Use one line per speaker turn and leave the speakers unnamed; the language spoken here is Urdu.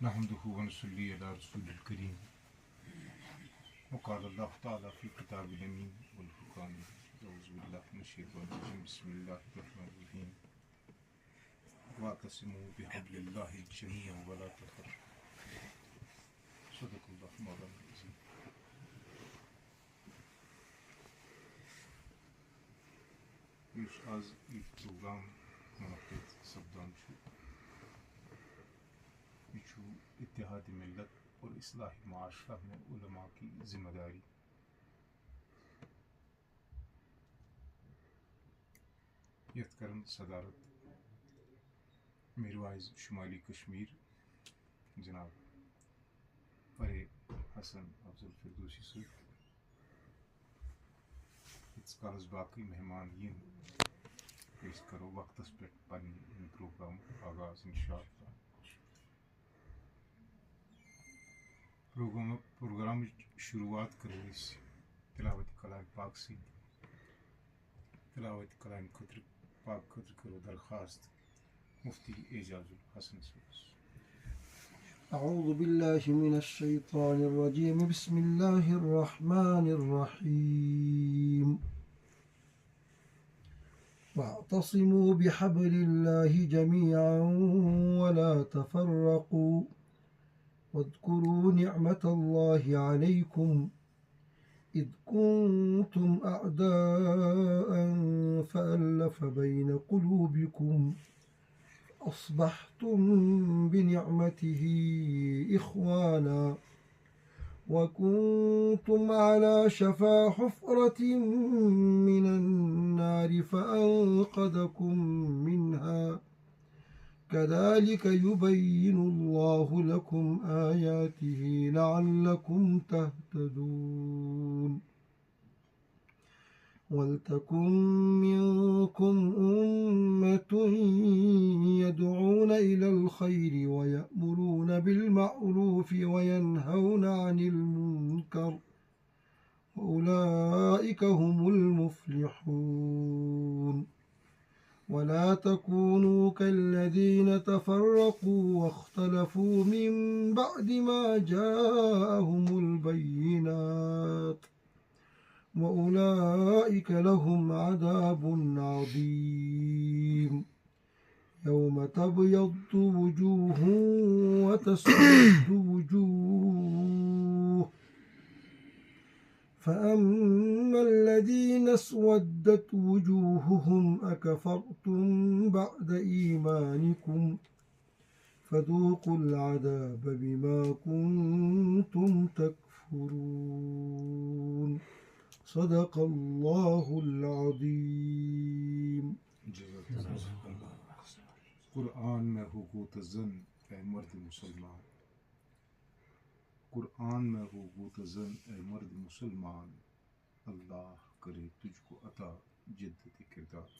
نحمده ونصلي على رسول الكريم وقال الله تعالى في كتاب الأمين والفرقان أعوذ بالله من الشيطان الرجيم بسم الله الرحمن الرحيم واعتصموا بحبل الله جميعا ولا تفرقوا صدق الله مولانا العظيم. یُس آز یہ پروگرام منعقد سپدان یہ اتحاد ملت اور اصلاح معاشرہ میں علماء کی ذمہ داری. یتھ کرن صدارت میروائز شمالی کشمیر جناب فریق حسن افضل فردوسی صاحب. یتس کالس باقی مہمان ین اس کرو وقتس پہ پن پروگرام آغاز انشاءاللہ. پروگرام شروعات کرو اس تلاوت کلام پاک سے. تلاوت کلام پاک خطر کرو درخواست مفتی اعجاز الحسن صاحب.
أعوذ بالله من الشيطان الرجيم بسم الله الرحمن الرحيم واعتصموا بحبل الله جميعا ولا تفرقوا واذكروا نعمة الله عليكم إذ كنتم أعداء فألف بين قلوبكم أصبحتم بنعمته إخوانا وكنتم على شفا حفرة من النار فأنقذكم منها كذلك يبين الله لكم آياته لعلكم تهتدون. ولتكن منكم أمة يدعون إلى الخير ويأمرون بالمعروف وينهون عن المنكر وأولئك هم المفلحون. ولا تكونوا كالذين تفرقوا واختلفوا من بعد ما جاءهم البينات وأولئك لهم عذاب عظيم. يوم تبيض وجوه وتسود وجوه فأما الذين اسودت وجوههم أكفرتم بعد إيمانكم فذوقوا العذاب بما كنتم تكفرون. صدق الله العظيم.
قرآن میں حقوق زن اے مرد مسلمان. قرآن میں حقوق زن اے مرد مسلمان. اللہ کرے تجھ کو عطا جدت کردار.